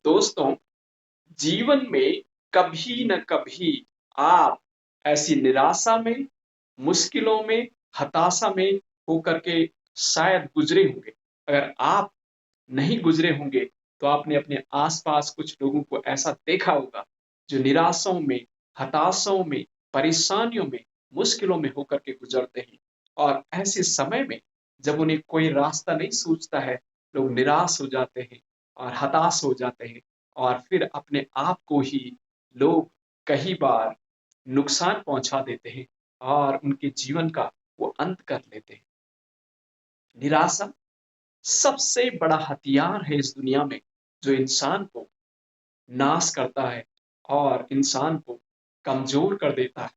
दोस्तों, जीवन में कभी न कभी आप ऐसी निराशा में, मुश्किलों में, हताशा में होकर के शायद गुजरे होंगे। अगर आप नहीं गुजरे होंगे तो आपने अपने आसपास कुछ लोगों को ऐसा देखा होगा जो निराशाओं में, हताशाओं में, परेशानियों में, मुश्किलों में होकर के गुजरते हैं। और ऐसे समय में जब उन्हें कोई रास्ता नहीं सूझता है, लोग निराश हो जाते हैं और हताश हो जाते हैं और फिर अपने आप को ही लोग कई बार नुकसान पहुंचा देते हैं और उनके जीवन का वो अंत कर लेते हैं। निराशा सबसे बड़ा हथियार है इस दुनिया में जो इंसान को नाश करता है और इंसान को कमजोर कर देता है।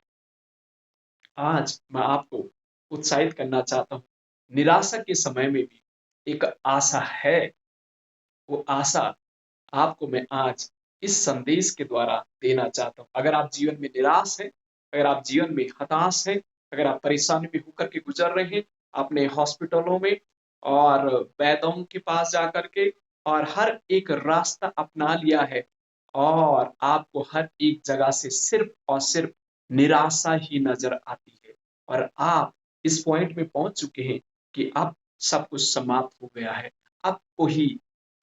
आज मैं आपको उत्साहित करना चाहता हूँ, निराशा के समय में भी एक आशा है। वो आशा आपको मैं आज इस संदेश के द्वारा देना चाहता हूँ। अगर आप जीवन में निराश हैं, अगर आप जीवन में हताश हैं, अगर आप परेशानी में होकर के गुजर रहे हैं, आपने हॉस्पिटलों में और वैद्यों के पास जाकर के और हर एक रास्ता अपना लिया है और आपको हर एक जगह से सिर्फ और सिर्फ निराशा ही नजर आती है और आप इस पॉइंट में पहुंच चुके हैं कि अब सब कुछ समाप्त हो गया है, अब कोई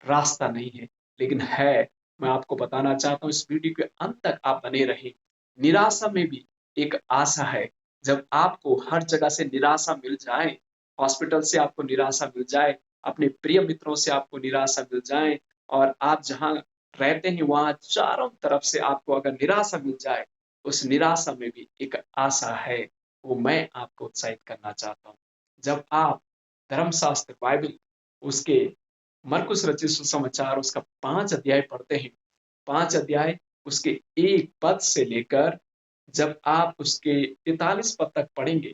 रास्ता नहीं है। लेकिन है, मैं आपको बताना चाहता हूँ, इस वीडियो के अंत तक आप बने रहें। निराशा में भी एक आशा है। जब आपको हर जगह से निराशा मिल जाए, हॉस्पिटल से आपको निराशा मिल जाए, अपने प्रिय मित्रों से आपको निराशा मिल जाए और आप जहाँ रहते हैं वहां चारों तरफ से आपको अगर निराशा मिल जाए, उस निराशा में भी एक आशा है। वो मैं आपको उत्साहित करना चाहता हूँ। जब आप धर्मशास्त्र बाइबल उसके मरकुस रचित सुसमाचार उसका 5 अध्याय पढ़ते हैं, 5 अध्याय उसके 1 पद से लेकर जब आप उसके 43 पद तक पढ़ेंगे,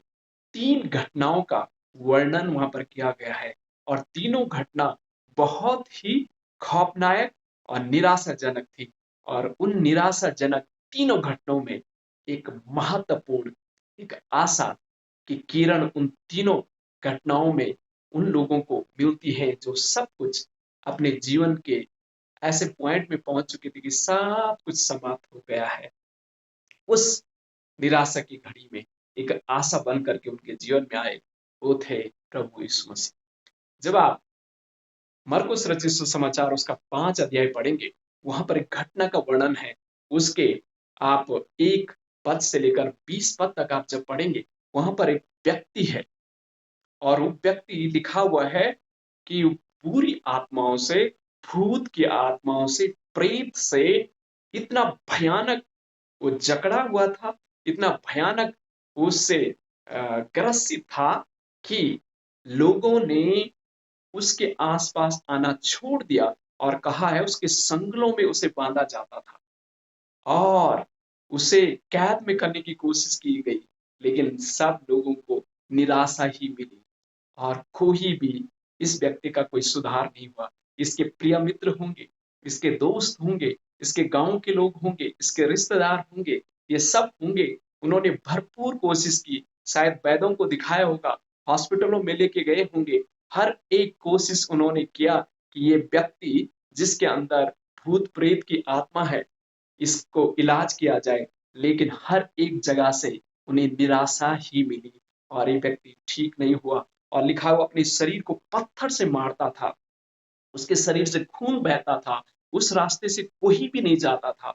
3 घटनाओं का वर्णन वहां पर किया गया है और तीनों घटना बहुत ही खौफनाक और निराशाजनक थी। और उन निराशाजनक तीनों घटनाओं में एक महत्वपूर्ण एक आशा की किरण उन तीनों घटनाओं में उन लोगों को मिलती है जो सब कुछ अपने जीवन के ऐसे पॉइंट में पहुंच चुके थे कि सब कुछ समाप्त हो गया है। उस निराशा की घड़ी में एक आशा बन करके उनके जीवन में आए, वो थे प्रभु यीशु मसीह। जब आप मरकुस रचित सुसमाचार उसका 5 अध्याय पढ़ेंगे, वहां पर एक घटना का वर्णन है। उसके आप 1 पद से लेकर 20 पद तक आप जब पढ़ेंगे, वहां पर एक व्यक्ति है और वो व्यक्ति लिखा हुआ है कि बुरी आत्माओं से, भूत की आत्माओं से, प्रेत से इतना भयानक वो जकड़ा हुआ था, इतना भयानक उससे ग्रसित था कि लोगों ने उसके आसपास आना छोड़ दिया और कहा है उसके संगलों में उसे बांधा जाता था और उसे कैद में करने की कोशिश की गई, लेकिन सब लोगों को निराशा ही मिली और कोई भी इस व्यक्ति का कोई सुधार नहीं हुआ। इसके प्रिय मित्र होंगे, इसके दोस्त होंगे, इसके गांव के लोग होंगे, इसके रिश्तेदार होंगे, ये सब होंगे। उन्होंने भरपूर कोशिश की, शायद वैद्यों को दिखाया होगा, हॉस्पिटलों में लेके गए होंगे, हर एक कोशिश उन्होंने किया कि ये व्यक्ति जिसके अंदर भूत प्रेत की आत्मा है, इसको इलाज किया जाए, लेकिन हर एक जगह से उन्हें निराशा ही मिली और ये व्यक्ति ठीक नहीं हुआ। और लिखा हुआ अपने शरीर को पत्थर से मारता था, उसके शरीर से खून बहता था, उस रास्ते से कोई भी नहीं जाता था।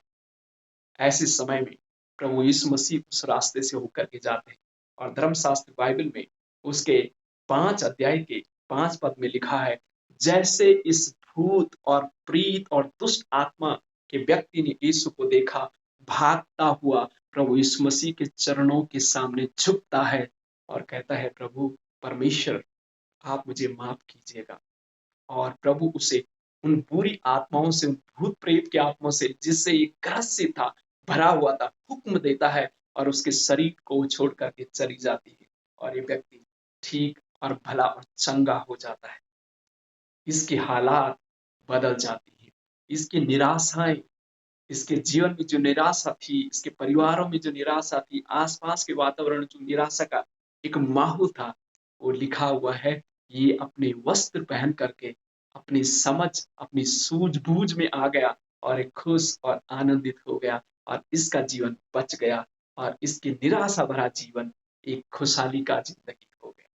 ऐसे समय में प्रभु यीशु मसीह उस रास्ते से होकर के जाते हैं और धर्मशास्त्र बाइबल में उसके 5 अध्याय के 5 पद में लिखा है, जैसे इस भूत और प्रीत और दुष्ट आत्मा के व्यक्ति ने यीशु को देखा, भागता हुआ प्रभु यीशु मसीह के चरणों के सामने झुकता है और कहता है, प्रभु परमेश्वर आप मुझे माफ कीजिएगा। और प्रभु उसे उन बुरी आत्माओं से, उन भूत प्रेत की आत्माओं से जिससे ये ग्रसित था, भरा हुआ था, हुक्म देता है और उसके शरीर को छोड़ करके चली जाती है और ये व्यक्ति ठीक और भला और चंगा हो जाता है। इसकी हालात बदल जाती है, इसकी निराशाएं, इसके जीवन में जो निराशा थी, इसके परिवारों में जो निराशा थी, आसपास के वातावरण में जो निराशा का एक माहौल था, वो लिखा हुआ है, ये अपने वस्त्र पहन करके अपनी समझ, अपनी सूझबूझ में आ गया और एक खुश और आनंदित हो गया और इसका जीवन बच गया और इसकी निराशा भरा जीवन एक खुशहाली का जिंदगी हो गया।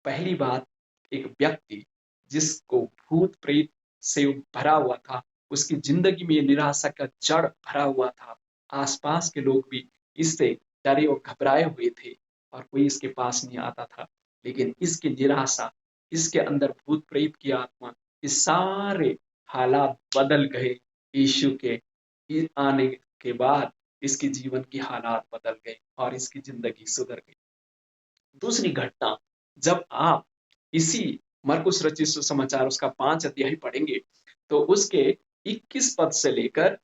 पहली बात, एक व्यक्ति जिसको भूत प्रेत से भरा हुआ था, उसकी जिंदगी में ये निराशा का जड़ भरा हुआ था। आसपास के लोग भी इससे डरे और घबराए हुए थे और कोई इसके पास नहीं आता था। लेकिन इसकी निराशा, इसके अंदर भूत प्रेत की आत्मा, ये सारे हालात बदल गए। यीशु के आने के बाद इसके जीवन की हालात बदल गए और इसकी जिंदगी सुधर गई। दूसरी घटना, जब आप इसी मरकुस रचित सुसमाचार उसका 5 अध्याय पढ़ेंगे तो उसके 21 पद से लेकर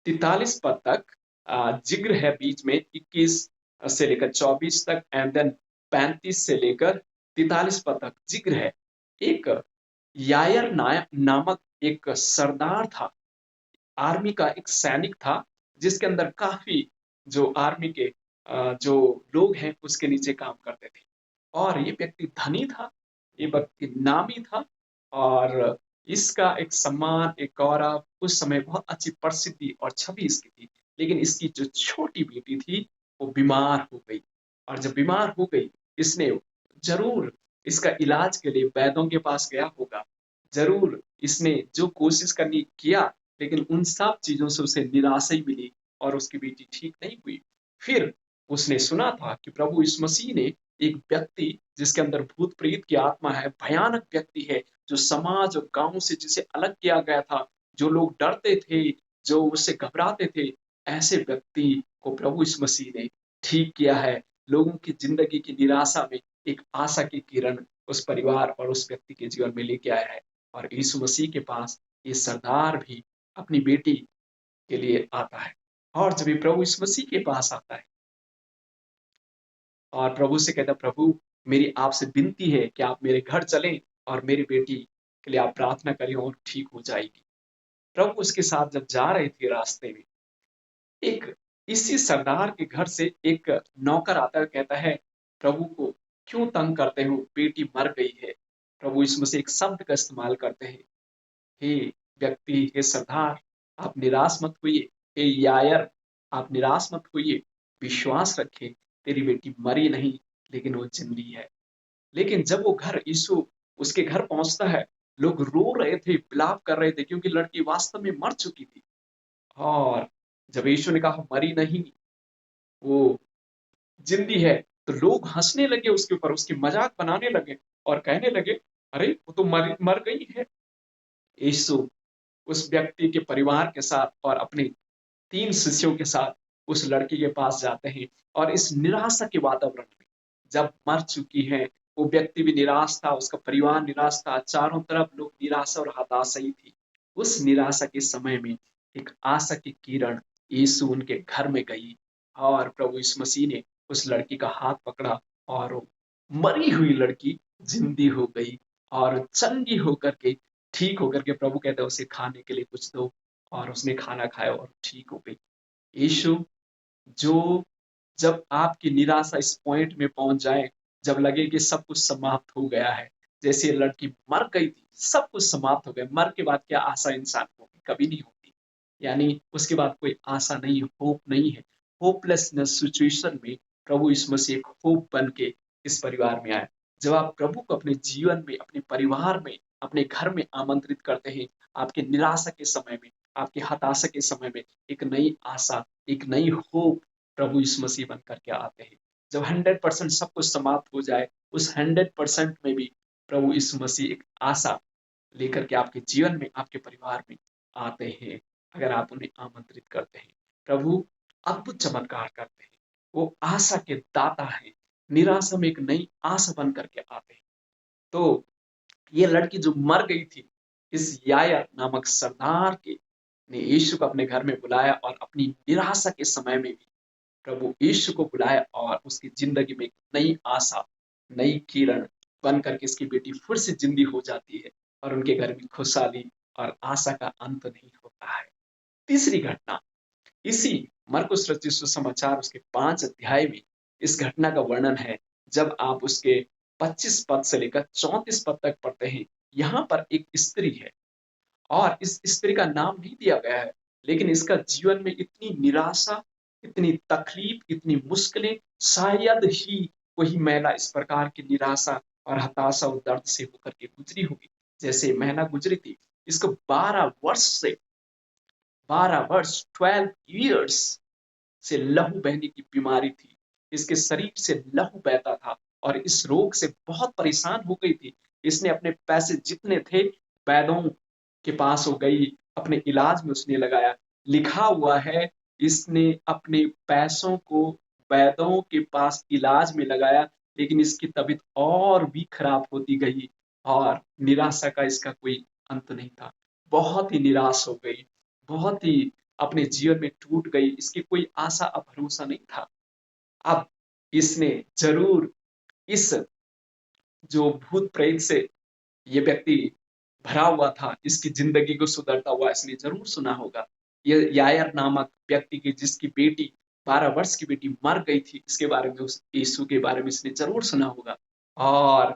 43 पद तक जिक्र है। बीच में 21 से लेकर 24 तक एंड देन 35 से लेकर 43 पद तक जिक्र है। एक यायर नामक एक सरदार था, आर्मी का एक सैनिक था, जिसके अंदर काफी जो आर्मी के जो लोग हैं उसके नीचे काम करते थे और ये व्यक्ति धनी था, ये व्यक्ति नामी था और इसका एक सम्मान, एक गौरव, उस समय बहुत अच्छी प्रसिद्धि और छवि इसकी थी। लेकिन इसकी जो छोटी बेटी थी वो बीमार हो गई और जब बीमार हो गई, इसने जरूर इसका इलाज के लिए वैद्यों के पास गया होगा, जरूर इसने जो कोशिश करनी किया, लेकिन उन सब चीजों से उसे निराशा ही मिली और उसकी बेटी ठीक नहीं हुई। फिर उसने सुना था कि प्रभु यीशु मसीह ने एक व्यक्ति जिसके अंदर भूत प्रेत की आत्मा है, भयानक व्यक्ति है, जो समाज और गांव से जिसे अलग किया गया था, जो लोग डरते थे, जो उससे घबराते थे, ऐसे व्यक्ति को प्रभु यीशु मसीह ने ठीक किया है। लोगों की जिंदगी की निराशा में एक आशा की किरण उस परिवार और उस व्यक्ति के जीवन में लेके आया है और यीशु मसीह के पास ये सरदार भी अपनी बेटी के लिए आता है और जब ये प्रभु यीशु मसीह के पास आता है और प्रभु से कहता, प्रभु मेरी आपसे विनती है कि आप मेरे घर चलें और मेरी बेटी के लिए आप प्रार्थना करें और ठीक हो जाएगी। प्रभु उसके साथ जब जा रहे थे रास्ते में, एक इसी सरदार के घर से एक नौकर आता है, कहता है प्रभु को क्यों तंग करते हो, बेटी मर गई है। प्रभु इसमें से एक शब्द का इस्तेमाल करते हैं, हे व्यक्ति, हे सरदार, आप निराश मत होइए, हे यायर, आप निराश मत होइए, विश्वास रखे, तेरी बेटी मरी नहीं लेकिन वो जिंदी है। लेकिन जब वो घर यीशु उसके घर पहुंचता है, लोग रो रहे थे, विलाप कर रहे थे क्योंकि लड़की वास्तव में मर चुकी थी। और जब यीशु ने कहा मरी नहीं, वो जिंदी है, तो लोग हंसने लगे उसके ऊपर, उसकी मजाक बनाने लगे और कहने लगे, अरे वो तो मर गई है। यीशु उस व्यक्ति के परिवार के साथ और अपने 3 शिष्यों के साथ उस लड़की के पास जाते हैं और इस निराशा के वातावरण में, जब मर चुकी है, वो व्यक्ति भी निराश था, उसका परिवार निराश था, चारों तरफ लोग निराशा और हताशा ही थी। उस निराशा के समय में एक आशा की किरण यीशु उनके घर में गई और प्रभु यीशु मसीह ने उस लड़की का हाथ पकड़ा और वो मरी हुई लड़की जिंदी हो गई और चंगी होकर के, ठीक होकर के, प्रभु कहता है उसे खाने के लिए कुछ दो और उसने खाना खाया और ठीक हो गई। यीशु जो, जब आपकी निराशा इस पॉइंट में पहुंच जाए, जब लगे कि सब कुछ समाप्त हो गया है, जैसे लड़की मर गई थी, सब कुछ समाप्त हो गया, मर के बाद क्या आशा इंसान को होगी, कभी नहीं होती। यानी उसके बाद कोई आशा नहीं, होप नहीं है। होपलेसनेस सिचुएशन में प्रभु यीशु मसीह एक होप बन के इस परिवार में आए। जब आप प्रभु को अपने जीवन में, अपने परिवार में, अपने घर में आमंत्रित करते हैं, आपके निराशा के समय में, आपकी हताशा के समय में एक नई आशा, एक नई होप प्रभु यीशु मसीह बन करके आते हैं। जब 100% सब कुछ समाप्त हो जाए, उस 100% में भी प्रभु यीशु मसीह एक आशा लेकर के आपके जीवन में, आपके परिवार में आते हैं, अगर आप उन्हें आमंत्रित करते हैं। प्रभु अद्भुत चमत्कार करते हैं, वो आशा के दाता हैं, निराशा में एक नई आशा बन करके आते हैं। तो ये लड़की जो मर गई थी, इस याया नामक सरदार के ने यीशु को अपने घर में बुलाया और अपनी निराशा के समय में भी प्रभु यीशु को बुलाया और उसकी जिंदगी में एक नई आशा, नई किरण बन करके इसकी बेटी फिर से जिंदी हो जाती है और उनके घर में खुशहाली और आशा का अंत नहीं होता है। तीसरी घटना, इसी मरकुस रचित सुसमाचार उसके 5 अध्याय में इस घटना का वर्णन है। जब आप उसके 25 पद से लेकर 34 पद तक पढ़ते हैं, यहाँ पर एक स्त्री है और इस स्त्री का नाम नहीं दिया गया है, लेकिन इसका जीवन में इतनी निराशा, इतनी तकलीफ, इतनी मुश्किलें, शायद ही कोई महिला इस प्रकार की निराशा और हताशा और दर्द से होकर के गुजरी होगी जैसे महिला गुजरी थी। इसको 12 वर्ष 12 इयर्स से लहू बहने की बीमारी थी। इसके शरीर से लहू बहता था और इस रोग से बहुत परेशान हो गई थी। इसने अपने पैसे जितने थे वैद्यों के पास हो गई, अपने इलाज में उसने लगाया। लिखा हुआ है इसने अपने पैसों को वैद्यों के पास इलाज में लगाया, लेकिन इसकी तबीयत और भी खराब होती गई और निराशा का इसका कोई अंत नहीं था। बहुत ही निराश हो गई, बहुत ही अपने जीवन में टूट गई, इसकी कोई आशा और भरोसा नहीं था। अब इसने ज़रूर इस जो भूत प्रेत से ये व्यक्ति भरा हुआ था, इसकी जिंदगी को सुधरता हुआ इसने जरूर सुना होगा। ये यायर नामक व्यक्ति की जिसकी बेटी 12 वर्ष की बेटी मर गई थी, इसके बारे में उस यीशु के बारे में इसने जरूर सुना होगा। और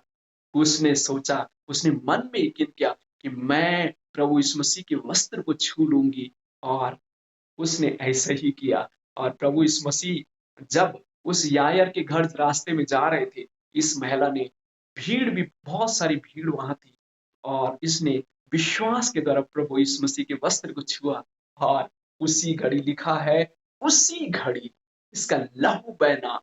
उसने सोचा, उसने मन में यकीन किया कि मैं प्रभु यीशु मसीह के वस्त्र को छू लूंगी और उसने ऐसा ही किया। और प्रभु यीशु मसीह जब उस यायर के घर रास्ते में जा रहे थे, इस महिला ने, भीड़ भी बहुत सारी भीड़ वहां थी और इसने विश्वास के द्वारा प्रभु यीशु मसीह के वस्त्र को छुआ और उसी घड़ी लिखा है, उसी घड़ी इसका लहू बहना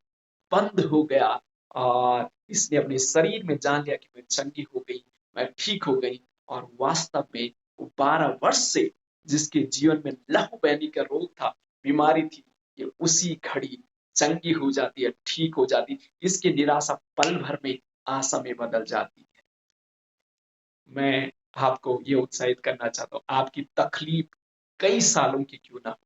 बंद हो गया और इसने अपने शरीर में जान लिया कि मैं चंगी हो गई, मैं ठीक हो गई। और वास्तव में वो 12 वर्ष से जिसके जीवन में लहू बहनी का रोग था, बीमारी थी, ये उसी घड़ी चंगी हो जाती है, ठीक हो जाती है। इसकी निराशा पल भर में आशा में बदल जाती है। मैं आपको ये उत्साहित करना चाहता हूँ, आपकी तकलीफ कई सालों की क्यों ना हो,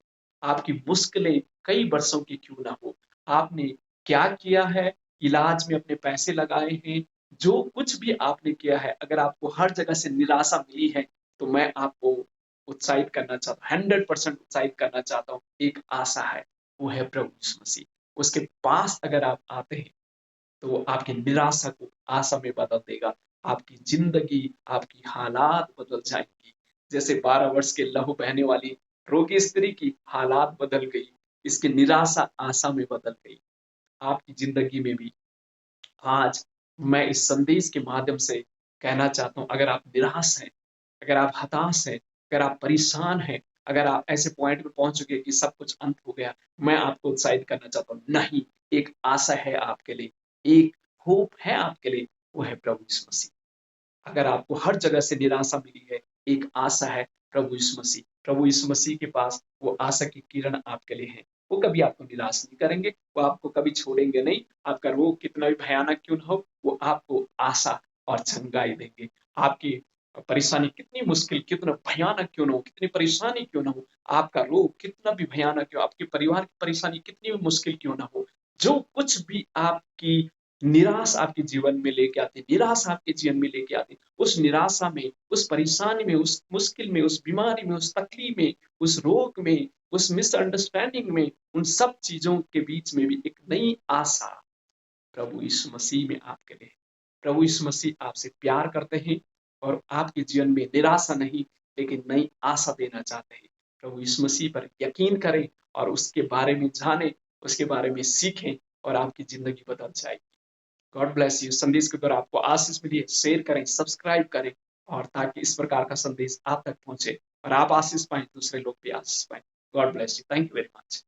आपकी मुश्किलें कई वर्षों की क्यों ना हो, आपने क्या किया है, इलाज में अपने पैसे लगाए हैं, जो कुछ भी आपने किया है, अगर आपको हर जगह से निराशा मिली है, तो मैं आपको उत्साहित करना चाहता हूँ, 100% उत्साहित करना चाहता हूँ। एक आशा है, वो है प्रभु यीशु मसीह। उसके पास अगर आप आते हैं तो वो आपकी निराशा को आशा में बदल देगा। आपकी जिंदगी, आपकी हालात बदल जाएंगी। जैसे 12 वर्ष के लहू बहने वाली रोगी स्त्री की हालात बदल गई, इसकी निराशा आशा में बदल गई। आपकी जिंदगी में भी आज मैं इस संदेश के माध्यम से कहना चाहता हूँ, अगर आप निराश हैं, अगर आप हताश हैं, अगर आप परेशान हैं, अगर आप ऐसे पॉइंट पे पहुंच चुके हैं कि सब कुछ अंत हो गया, मैं आपको उत्साहित करना चाहता हूँ, नहीं, एक आशा है आपके लिए, एक होप है आपके लिए, वो है प्रभु यीशु मसीह। अगर आपको हर जगह से निराशा मिली है, एक आशा है प्रभु यीशु मसीह। प्रभु यीशु मसीह के पास वो आशा की किरण आपके लिए है। वो कभी आपको निराश नहीं करेंगे, वो आपको कभी छोड़ेंगे नहीं। आपका रोग कितना भी भयानक क्यों न हो, वो आपको आशा और चंगाई देंगे। आपकी परेशानी कितनी मुश्किल, कितना भयानक क्यों ना हो, कितनी परेशानी क्यों ना हो, आपका रोग कितना भी भयानक हो, आपके परिवार की परेशानी कितनी भी मुश्किल क्यों ना हो, जो कुछ भी आपकी निराश आपके जीवन में लेके आती, निराश आपके जीवन में लेके आती, उस निराशा में, उस परेशानी में, उस मुश्किल में, उस बीमारी में, उस तकलीफ में, उस रोग में, उस मिसअंडरस्टैंडिंग में, उन सब चीजों के बीच में भी एक नई आशा प्रभु यीशु मसीह में आपके लिए। प्रभु यीशु मसीह आपसे प्यार करते हैं और आपके जीवन में निराशा नहीं, लेकिन नई आशा देना चाहते हैं। प्रभु यीशु मसीह पर यकीन करें और उसके बारे में जानें, उसके बारे में सीखें और आपकी जिंदगी बदल जाएगी। God bless you. संदेश के द्वारा आपको आशीष मिली है, शेयर करें, सब्सक्राइब करें और ताकि इस प्रकार का संदेश आप तक पहुंचे और आप आशीष पाएं, दूसरे लोग भी आशीष पाएं। God bless you. Thank you very much.